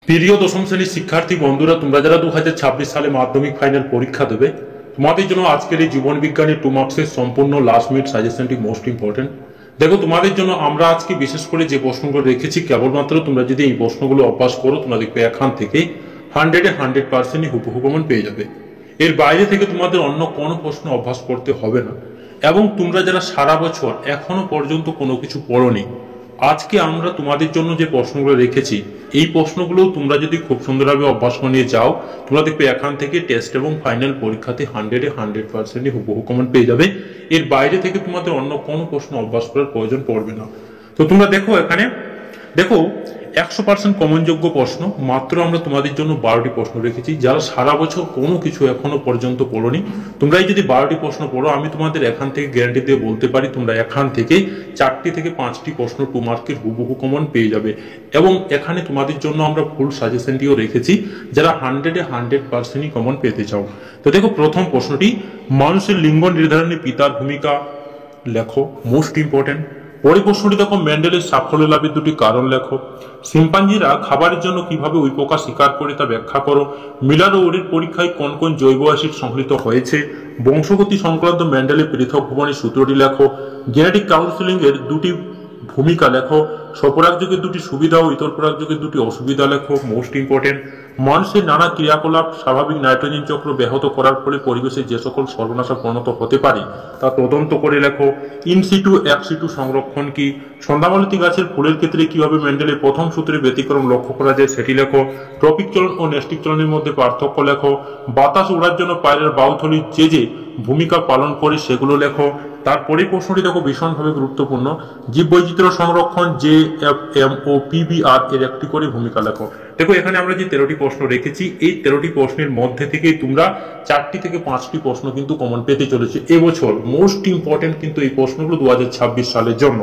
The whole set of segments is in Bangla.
প্রিয় দশম শ্রেণীর শিক্ষার্থী বন্ধুরা, তোমরা যারা 2026 সালে মাধ্যমিক ফাইনাল পরীক্ষা দেবে, তোমাদের জন্য আজকের এই জীবন বিজ্ঞানী 2 মার্কসের সম্পূর্ণ লাস্ট মিনিট সাজেশনটি মোস্ট ইম্পর্টেন্ট। দেখো, তোমাদের জন্য আমরা আজকে বিশেষ করে যে প্রশ্নগুলো রেখেছি, কেবলমাত্র তোমরা যদি এই প্রশ্নগুলো অভ্যাস করো, তোমরা দেখবে এখান থেকে 100% হুবহু কমন পেয়ে যাবে। এর বাইরে থেকে তোমাদের অন্য কোনো প্রশ্ন অভ্যাস করতে হবে না। এবং তোমরা যারা সারা বছর এখনো পর্যন্ত কোনো কিছু পড়োনি, আজকে আমরা তোমাদের জন্য যে প্রশ্নগুলো রেখেছি, এই প্রশ্নগুলো তোমরা যদি খুব সুন্দরভাবে অভ্যাস করে নিয়ে যাও, তোমরা দেখবে এখান থেকে টেস্ট এবং ফাইনাল পরীক্ষাতে 100% হুবহু কমন পেয়ে যাবে। এর বাইরে থেকে তোমাদের অন্য কোনো প্রশ্ন অভ্যাস করার প্রয়োজন পড়বে না। তো তোমরা দেখো, এখানে দেখো 100% কমনযোগ্য প্রশ্ন মাত্র আমরা তোমাদের জন্য 12টি প্রশ্ন রেখেছি। যারা সারা বছর কোনো কিছু এখনো পর্যন্ত পড়োনি, তোমরাই যদি 12টি প্রশ্ন পড়ো, আমি তোমাদের এখান থেকে গ্যারান্টি দিয়ে বলতে পারি তোমরা এখান থেকে 4টি থেকে 5টি প্রশ্ন 2 মার্কের হুবহু কমন পেয়ে যাবে। এবং এখানে তোমাদের জন্য আমরা ফুল সাজেশনটিও রেখেছি, যারা 100% কমন পেতে চাও। তো দেখো, প্রথম প্রশ্নটি, মানুষের লিঙ্গ নির্ধারণে পিতার ভূমিকা লেখো। Most important. পরের প্রশ্নটি দেখো, মেন্ডেলের সাফল্য লাভের দুটি কারণ লেখো। শিম্পাঞ্জিরা খাবারের জন্য কিভাবে উইপোকা শিকার করে তা ব্যাখ্যা করো। মিলার ও ওরির পরীক্ষায় কোন কোন জৈব অ্যাসিড সংশ্লিষ্ট হয়েছে। বংশগতি সংক্রান্ত মেন্ডেলের পৃথক ভ্রমণের সূত্রটি লেখো। জেনেটিক কাউন্সিলিং এর দুটি ভূমিকা লেখো। স্বপরাগযোগের দুটি সুবিধা ও ইতর পরাগযোগের দুটি অসুবিধা লেখো। Most important. মানুষের নানা ক্রিয়াকলাপ স্বাভাবিক নাইট্রোজেন চক্র ব্যাহত করার ফলে পরিবেশে যে সকল সর্বনাশা পরিণত হতে পারে তা তদন্ত করে লেখো। ইনসিটু এক্সিটু সংরক্ষণ কি। সন্ধ্যামালতী গাছের ফুলের ক্ষেত্রে কিভাবে মেন্ডেলের প্রথম সূত্রের ব্যতিক্রম লক্ষ্য করা যায় সেটি লেখো। ট্রপিক চলন ও নেস্টিক চলনের মধ্যে পার্থক্য লেখো। বাতাস উড়ার জন্য পায়রার বাউথলি যে ভূমিকা পালন করে সেগুলো লেখো। তারপরে প্রশ্নটি দেখো, ভীষণভাবে গুরুত্বপূর্ণ। জীববৈচিত্র্য সংরক্ষণ JFM ও PBR এর একটি করে ভূমিকা লেখো। দেখো, এখানে আমরা যে 13টি প্রশ্ন রেখেছি, এই 13টি প্রশ্নের মধ্যে থেকে তোমরা 4টি থেকে 5টি প্রশ্ন কিন্তু কমন পেতে চলেছে এবছর। মোস্ট ইম্পর্টেন্ট কিন্তু এই প্রশ্নগুলো 2026 সালের জন্য।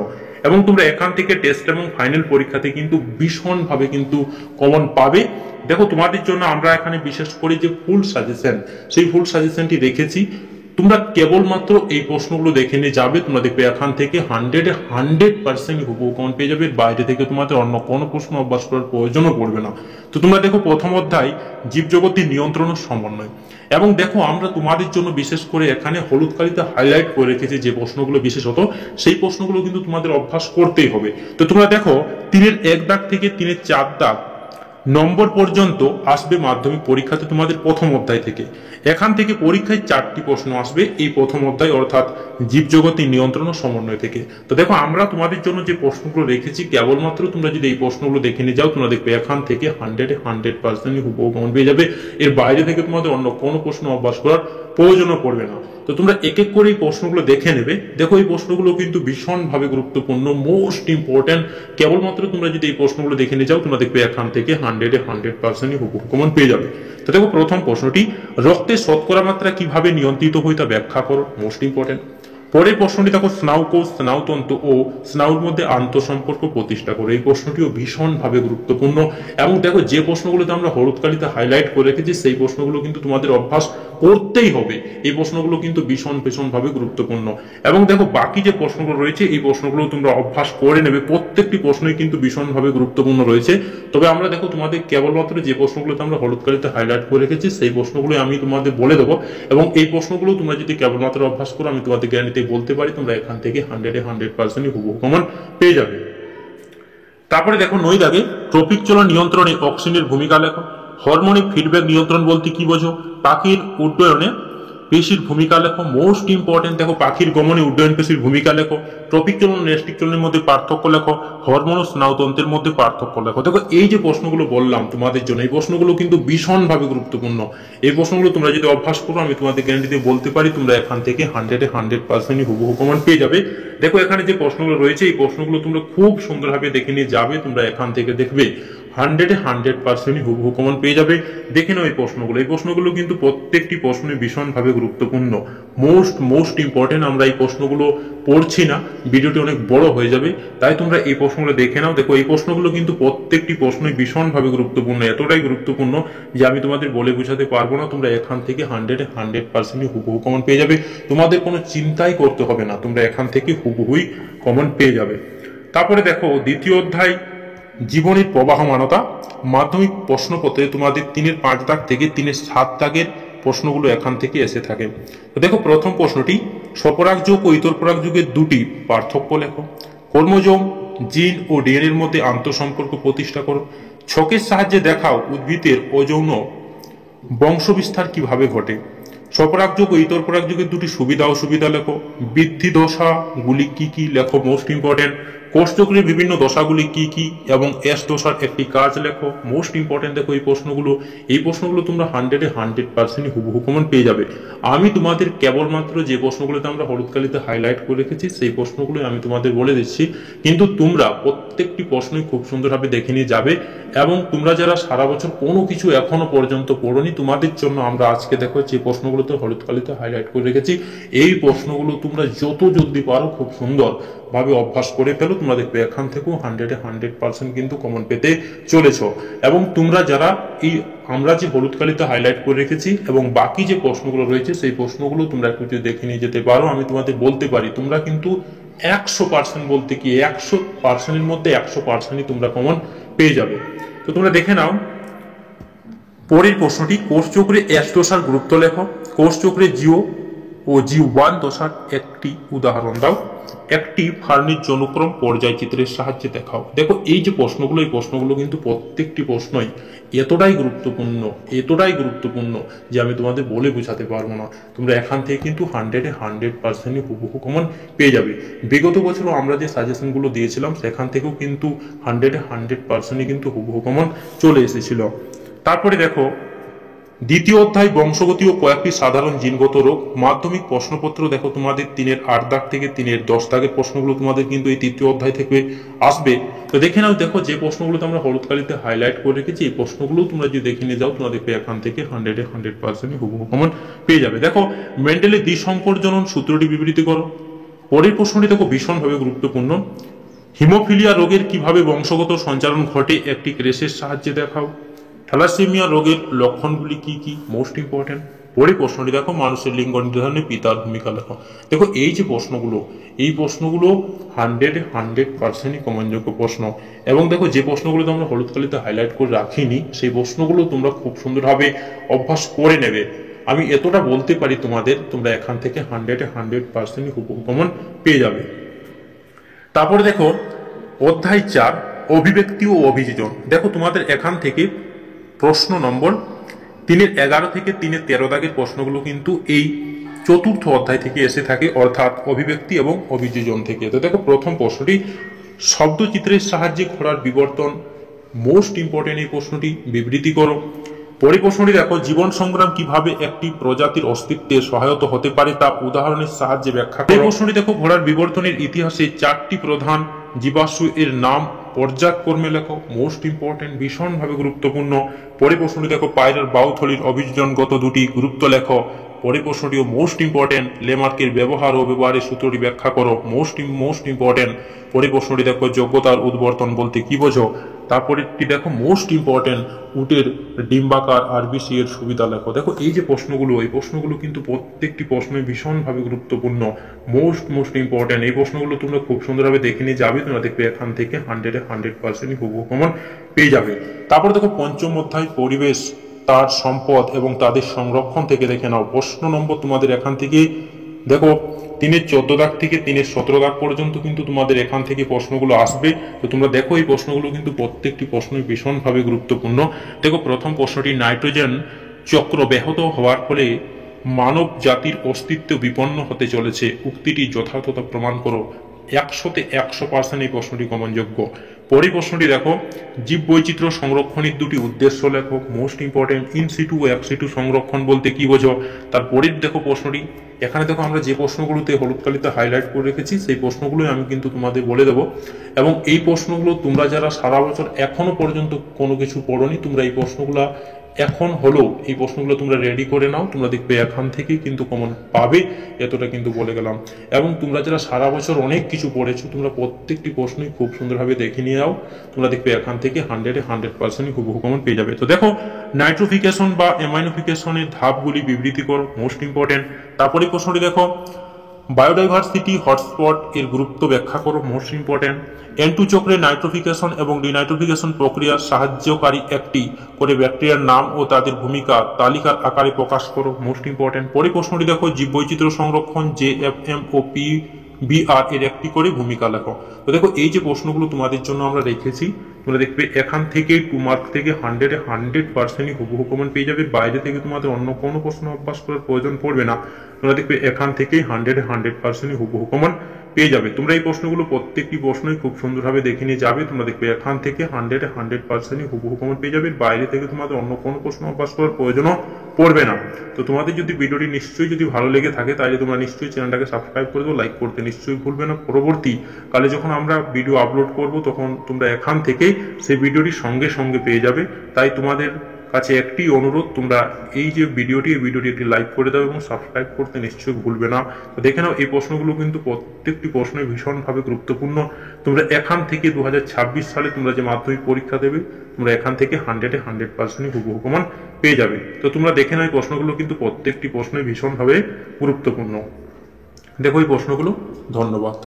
এবং তোমরা এখান থেকে টেস্ট এবং ফাইনাল পরীক্ষাতে কিন্তু ভীষণভাবে কিন্তু কমন পাবে। দেখো, তোমাদের জন্য আমরা এখানে বিশেষ করে যে ফুল সাজেশন, সেই ফুল সাজেশনটি রেখেছি। তোমরা কেবলমাত্র এই প্রশ্নগুলো দেখে নিয়ে যাবে, তোমরা দেখবে এখান থেকে 100% হুবহু কমন পেয়ে যাবে। বাইরে থেকে তোমাদের অন্য কোনো প্রশ্ন অভ্যাস করার প্রয়োজনও পড়বে না। তো তোমরা দেখো, প্রথম অধ্যায় জীবজগতের নিয়ন্ত্রণ ও সমন্বয়। এবং দেখো, আমরা তোমাদের জন্য বিশেষ করে এখানে হলুদ কালিতে হাইলাইট করে রেখেছি যে প্রশ্নগুলো বিশেষত, সেই প্রশ্নগুলো কিন্তু তোমাদের অভ্যাস করতেই হবে। তো তোমরা দেখো, 3-এর 1 দাগ থেকে 3-এর 4 দাগ নম্বর পর্যন্ত আসবে মাধ্যমিক পরীক্ষাতে তোমাদের প্রথম অধ্যায় থেকে। এখান থেকে পরীক্ষায় 4টি প্রশ্ন আসবে এই প্রথম অধ্যায়, অর্থাৎ জীবজগতের নিয়ন্ত্রণ ও সমন্বয় থেকে। তো দেখো, আমরা তোমাদের জন্য যে প্রশ্নগুলো রেখেছি, কেবলমাত্র তোমরা যদি এই প্রশ্নগুলো দেখে নিয়ে যাও, তোমরা দেখবে এখান থেকে 100% হুবহু কমন পেয়ে যাবে। এর বাইরে থেকে তোমাদের অন্য কোনো প্রশ্ন অভ্যাস করার প্রয়োজনও পড়বে না। তো তোমরা এক এক করে এই প্রশ্নগুলো দেখে নেবে। দেখো, এই প্রশ্নগুলো কিন্তু ভীষণভাবে গুরুত্বপূর্ণ, মোস্ট ইম্পর্টেন্ট। কেবলমাত্র তোমরা যদি এই প্রশ্নগুলো দেখে নিয়ে যাও, তোমরা দেখবে এখান থেকে 100% হুবহু কমন পেয়ে যাবে। তো দেখো, প্রথম প্রশ্নটি, রক্তের শতকরা মাত্রা কিভাবে নিয়ন্ত্রিত হয় তা ব্যাখ্যা করো। Most important. পরের প্রশ্নটি দেখো, স্নায়ুকোষ, স্নায়ুতন্ত্র ও স্নায়ুর মধ্যে আন্তঃসম্পর্ক প্রতিষ্ঠা করো। এই প্রশ্নটিও ভীষণভাবে গুরুত্বপূর্ণ। এবং দেখো, যে প্রশ্নগুলোতে আমরা হলুদ কালিতে হাইলাইট করে রেখেছি, সেই প্রশ্নগুলো কিন্তু তোমাদের অভ্যাস করতেই হবে। এই প্রশ্নগুলো কিন্তু ভীষণভাবে গুরুত্বপূর্ণ। এবং দেখো, বাকি যে প্রশ্নগুলো রয়েছে, এই প্রশ্নগুলো তোমরা অভ্যাস করে নেবে। প্রত্যেকটি প্রশ্নই কিন্তু ভীষণভাবে গুরুত্বপূর্ণ রয়েছে। তবে আমরা দেখো, তোমাদের কেবলমাত্র যে প্রশ্নগুলোতে আমরা হলুদ কালিতে হাইলাইট করে রেখেছি, সেই প্রশ্নগুলো আমি তোমাদের বলে দেবো। এবং এই প্রশ্নগুলো তোমরা যদি কেবলমাত্র অভ্যাস করো, আমি তোমাদের গ্যারান্টি বলতে পারি তোমরা এখান থেকে 100% হুবহু কমন পেয়ে যাবে। তারপরে দেখো, 9 দাগে ট্রপিক চলন নিয়ন্ত্রণে অক্সিনের ভূমিকা লেখো। হরমোনিক ফিডব্যাক নিয়ন্ত্রণ বলতে কি বোঝো। পাখির উড্ডয়নে পেশির ভূমিকা লেখো। Most important. দেখো, পাখির গমনে উড্ডয়ন পেশির ভূমিকা লেখো। ট্রপিক চলন নেস্টিক চলনের মধ্যে পার্থক্য লেখো। হরমোন ও স্নায়ুতন্ত্রের মধ্যে পার্থক্য লেখো। দেখো, এই যে প্রশ্নগুলো বললাম তোমাদের জন্য, এই প্রশ্নগুলো কিন্তু ভীষণভাবে গুরুত্বপূর্ণ। এই প্রশ্নগুলো তোমরা যদি অভ্যাস করো, আমি তোমাদের গ্যারান্টি দিয়ে বলতে পারি তোমরা এখান থেকে 100% হুবহু কমন পেয়ে যাবে। দেখো, এখানে যে প্রশ্নগুলো রয়েছে, এই প্রশ্নগুলো তোমরা খুব সুন্দরভাবে দেখে নিয়ে যাবে। তোমরা এখান থেকে দেখবে 100% হুবহু কমন পেয়ে যাবে। দেখে নাও এই প্রশ্নগুলো। এই প্রশ্নগুলো কিন্তু প্রত্যেকটি প্রশ্নই ভীষণভাবে গুরুত্বপূর্ণ, মোস্ট ইম্পর্টেন্ট। আমরা এই প্রশ্নগুলো পড়ছি না, ভিডিওটি অনেক বড় হয়ে যাবে, তাই তোমরা এই প্রশ্নগুলো দেখে নাও। দেখো, এই প্রশ্নগুলো কিন্তু প্রত্যেকটি প্রশ্নই ভীষণভাবে গুরুত্বপূর্ণ, এতটাই গুরুত্বপূর্ণ যে আমি তোমাদের বলে বোঝাতে পারবো না। তোমরা এখান থেকে 100% হুবহু কমন পেয়ে যাবে। তোমাদের কোনো চিন্তাই করতে হবে না, তোমরা এখান থেকে হুবহুই কমন পেয়ে যাবে। তারপরে দেখো, দ্বিতীয় অধ্যায় জীবনের প্রবাহমানতা। মাধ্যমিক প্রশ্নপত্রে তোমাদের 3-5 দাগ থেকে 3-7 দাগের প্রশ্নগুলো এখান থেকে এসে থাকে। তো দেখো প্রথম প্রশ্নটি, স্বপরাগ যৌগ ও ইতরপরাগ যৌগের দুটি পার্থক্য লেখো। ক্রোমোজোম, জিন ও ডিএনএ এর মধ্যে আন্তঃসম্পর্ক প্রতিষ্ঠা করো। ছকের সাহায্যে দেখাও উদ্ভিদের অযৌন বংশবিস্তার কিভাবে ঘটে। স্বপরাগ যৌগ ও ইতরপরাগ যৌগের দুটি সুবিধা অসুবিধা লেখো। বৃদ্ধি দশাগুলি কি কি লেখো, মোস্ট ইম্পর্টেন্ট। কোষচক্রের বিভিন্ন দশাগুলি কি কি এবং এস দশার একটি কাজ লেখো, মোস্ট ইম্পর্টেন্ট। দেখো এই প্রশ্নগুলো তোমরা 100% হুবহু কমন পেয়ে যাবে। আমি তোমাদের কেবলমাত্র যে প্রশ্নগুলোতে আমরা হলুদ কালিতে হাইলাইট করে রেখেছি সেই প্রশ্নগুলো আমি তোমাদের বলে দিচ্ছি, কিন্তু তোমরা প্রত্যেকটি প্রশ্নই খুব সুন্দরভাবে দেখে নিয়ে যাবে। এবং তোমরা যারা সারা বছর কোনো কিছু এখনো পর্যন্ত পড়োনি, তোমাদের জন্য আমরা আজকে দেখো যে প্রশ্নগুলোতে হলুদ কালিতে হাইলাইট করে রেখেছি, এই প্রশ্নগুলো তোমরা যত জলদি পারো খুব সুন্দর ভাবে অভ্যাস করে ফেলো। তোমরা দেখবে এখান থেকেও 100% কিন্তু কমন পেতে চলেছ। এবং তোমরা যারা আমরা যে হলুদ কালিতে হাইলাইট করে রেখেছি এবং বাকি যে প্রশ্নগুলো রয়েছে সেই প্রশ্নগুলো তোমরা একটু যদি দেখে নিয়ে যেতে পারো, আমি তোমাদের বলতে পারি তোমরা কিন্তু 100% বলতে কি 100%-এর মধ্যে 100%ই তোমরা কমন পেয়ে যাবে। তো তোমরা দেখে নাও পরের প্রশ্নটি, কোষচক্রে এস দশার গুরুত্ব লেখো। কোষচক্রে জিও ও জি1 দশার একটি উদাহরণ দাও। একটি ফার্নির জনক্রম পর্যায় চিত্রের সাহায্যে দেখাও। দেখো এই যে প্রশ্নগুলো, এই প্রশ্নগুলো কিন্তু প্রত্যেকটি প্রশ্নই এতটাই গুরুত্বপূর্ণ যে আমি তোমাদের বলে বোঝাতে পারবো না। তোমরা এখান থেকে কিন্তু 100% হুবহু কমন পেয়ে যাবে। বিগত বছরও আমরা যে সাজেশনগুলো দিয়েছিলাম সেখান থেকেও কিন্তু 100% কিন্তু হুবহু কমন চলে এসেছিল। তারপরে দেখো দ্বিতীয় অধ্যায় বংশগতি ও কয়েকটি সাধারণ জিনগত রোগ। মাধ্যমিক প্রশ্নপত্র দেখো তোমাদের 3-8 দাগ থেকে 3-10 দাগের প্রশ্নগুলো তোমাদের কিন্তু এই তৃতীয় অধ্যায় থেকে আসবে। তো দেখে নাও, দেখো যে প্রশ্নগুলো আমরা হলুদ কালিতে হাইলাইট করে রেখেছি এই প্রশ্নগুলো তোমরা যদি দেখে নিয়ে যাও, তোমরা দেখবে এখান থেকে 100% হুবহু কমন পেয়ে যাবে। দেখো মেন্ডেলের দ্বিসংকরজনন সূত্রটি বিবৃতি করো। পরের প্রশ্নটি দেখো ভীষণভাবে গুরুত্বপূর্ণ। হিমোফিলিয়া রোগের কিভাবে বংশগত সঞ্চালন ঘটে একটি ক্রেসের সাহায্যে দেখাও। থ্যালাসেমিয়া রোগের লক্ষণগুলি কি কি, মোস্ট ইম্পর্টেন্ট। পরের প্রশ্নটি দেখো মানুষের লিঙ্গ নির্ধারণে পিতার ভূমিকা লেখো। দেখো এই যে প্রশ্নগুলো, এই প্রশ্নগুলো 100% কমনযোগ্য প্রশ্ন। এবং দেখো যে প্রশ্নগুলো আমরা হলুদ কালিতে হাইলাইট করে রাখিনি সেই প্রশ্নগুলো তোমরা খুব সুন্দরভাবে অভ্যাস করে নেবে। আমি এতটা বলতে পারি তোমাদের, তোমরা এখান থেকে 100% কমন পেয়ে যাবে। তারপরে দেখো অধ্যায় 4 অভিব্যক্তি ও অভিযোজন। দেখো তোমাদের এখান থেকে প্রশ্ন নম্বর 3-11 থেকে 3-13 দাগের প্রশ্নগুলো কিন্তু এই চতুর্থ অধ্যায় থেকে এসে থাকে, অর্থাৎ অভিব্যক্তি এবং অভিযোজন থেকে। তো দেখো প্রথম প্রশ্নটি, শব্দচিত্রের সাহায্যে ঘোড়ার বিবর্তন, মোস্ট ইম্পর্টেন্ট এই প্রশ্নটি বিবৃতি করো। পরের প্রশ্নটি দেখো জীবন সংগ্রাম কিভাবে একটি প্রজাতির অস্তিত্বে সহায়তা হতে পারে তা উদাহরণের সাহায্যে ব্যাখ্যা করো। এই প্রশ্নটি দেখো ঘোড়ার বিবর্তনের ইতিহাসে 4টি প্রধান জীবাশ্ম এর নাম পর্যায়ক্রমে লেখো, মোস্ট ইম্পর্টেন্ট, ভীষণভাবে গুরুত্বপূর্ণ। পরের প্রশ্নটি দেখো পায়রার বাউথলির অভিযোজনগত দুটি গুরুত্ব লেখো। পরের প্রশ্নটিও মোস্ট ইম্পর্টেন্ট, লেমার্কের ব্যবহার ও ব্যবহারের সূত্রটি ব্যাখ্যা করো, মোস্ট ইম্পর্টেন্ট। পরের প্রশ্নটি দেখো যোগ্যতার উদ্বর্তন বলতে কি বোঝো। তারপরেরটি দেখো মোস্ট ইম্পর্টেন্ট, উটের ডিম্বাকার আরবিসি এর সুবিধা লেখো। দেখো এই যে প্রশ্নগুলো, এই প্রশ্নগুলো কিন্তু প্রত্যেকটি প্রশ্নই ভীষণভাবে গুরুত্বপূর্ণ, মোস্ট ইম্পর্টেন্ট। এই প্রশ্নগুলো তোমরা খুব সুন্দরভাবে দেখে নিয়ে যাবে, তোমরা দেখবে এখান থেকে 100% হুবহু কমন পেয়ে যাবে। তারপর দেখো পঞ্চম অধ্যায় পরিবেশ, তার সম্পদ এবং তাদের সংরক্ষণ থেকে দেখে নাও। প্রশ্ন নম্বর তোমাদের এখান থেকে দেখো 3-14 দাগ থেকে 3-17 দাগ পর্যন্ত কিন্তু তোমাদের এখান থেকে প্রশ্নগুলো আসবে। তো তোমরা দেখো এই প্রশ্নগুলো কিন্তু প্রত্যেকটি প্রশ্নই ভীষণভাবে গুরুত্বপূর্ণ। দেখো প্রথম প্রশ্নটি, নাইট্রোজেন চক্র ব্যাহত হওয়ার ফলে মানব জাতির অস্তিত্ব বিপন্ন হতে চলেছে, উক্তিটি যথার্থতা প্রমাণ করো। 100% এই প্রশ্নটি কমনযোগ্য। পরের প্রশ্নটি দেখো জীব বৈচিত্র্য সংরক্ষণের দুটি উদ্দেশ্য লেখো, মোস্ট ইম্পর্টেন্ট। ইনসিটু ও এক্সিটু সংরক্ষণ বলতে কি বোঝো। তারপরের দেখো প্রশ্নটি, এখানে দেখো আমরা যে প্রশ্নগুলোতে হলুদ কালিতে হাইলাইট করে রেখেছি সেই প্রশ্নগুলোই আমি কিন্তু তোমাদের বলে দেবো। এবং এই প্রশ্নগুলো তোমরা যারা সারা বছর এখনো পর্যন্ত কোনো কিছু পড়োনি, তোমরা এই প্রশ্নগুলো এখন হলেও এই প্রশ্নগুলো তোমরা রেডি করে নাও, তোমরা দেখবে এখান থেকেই কিন্তু কমন পাবে, এতটা কিন্তু বলে গেলাম। এবং তোমরা যারা সারা বছর অনেক কিছু পড়েছো, তোমরা প্রত্যেকটি প্রশ্নই খুব সুন্দরভাবে দেখে নিয়ে যাও, তোমরা দেখবে এখান থেকে 100% হুবহু কমন পেয়ে যাবে। তো দেখো নাইট্রোফিকেশন বা অ্যামাইনোফিকেশনের ধাপগুলি বিবৃতি করো, মোস্ট ইম্পর্টেন্ট। তারপরে প্রশ্নটি দেখো বায়োডাইভার্সিটি হটস্পট এর গুরুত্ব ব্যাখ্যা করো, মোস্ট ইম্পর্টেন্ট। N2 চক্রে নাইট্রোফিকেশন এবং ডিনাইট্রোফিকেশন প্রক্রিয়ার সাহায্যকারী একটি করে ব্যাকটেরিয়ার নাম ও তাদের ভূমিকা তালিকার আকারে প্রকাশ করো, মোস্ট ইম্পর্টেন্ট। পরে প্রশ্নটি দেখো, জীববৈচিত্র্য সংরক্ষণ JFM ও PBR এর একটি করে ভূমিকা লেখো। তো দেখো এই যে প্রশ্নগুলো তোমাদের জন্য আমরা রেখেছি, তোমরা দেখবে এখান থেকে 2 মার্ক থেকে 100% হুবহু কমন পেয়ে যাবে। বাইরে থেকে তোমাদের অন্য কোনো প্রশ্ন অভ্যাস করার প্রয়োজন পড়বে না, তোমরা দেখবে এখান থেকেই 100% হুবহু কমন পেয়ে যাবে। তোমরা এই প্রশ্নগুলো প্রত্যেকটি প্রশ্নই খুব সুন্দরভাবে দেখে নিয়ে যাবে, তোমরা দেখবে এখান থেকে 100% হুবহু কমন পেয়ে যাবে। বাইরে থেকে তোমাদের অন্য কোনো প্রশ্ন অভ্যাস করার প্রয়োজনও পড়বে না। তো তোমাদের যদি ভিডিওটি নিশ্চয়ই যদি ভালো লেগে থাকে তাহলে তোমরা নিশ্চয়ই চ্যানেলটাকে সাবস্ক্রাইব করে দেবো, লাইক করতে নিশ্চয়ই ভুলবে না। পরবর্তী কালে যখন আমরা ভিডিও আপলোড করব তখন তোমরা এখান থেকেই সেই ভিডিওটি সঙ্গে সঙ্গে পেয়ে যাবে। তাই তোমাদের কাছে একটি অনুরোধ, তোমরা এই যে ভিডিওটি একটি লাইক করে দাও এবং সাবস্ক্রাইব করতে নিশ্চয়ই ভুলবে না। তো দেখে নাও এই প্রশ্নগুলো কিন্তু প্রত্যেকটি প্রশ্নই ভীষণভাবে গুরুত্বপূর্ণ। তোমরা এখান থেকে 2026 সালে তোমরা যে মাধ্যমিক পরীক্ষা দেবে, তোমরা এখান থেকে 100% হুবহু কমন পেয়ে যাবে। তো তোমরা দেখে নাও এই প্রশ্নগুলো কিন্তু প্রত্যেকটি প্রশ্নই ভীষণভাবে গুরুত্বপূর্ণ। দেখো এই প্রশ্নগুলো। ধন্যবাদ।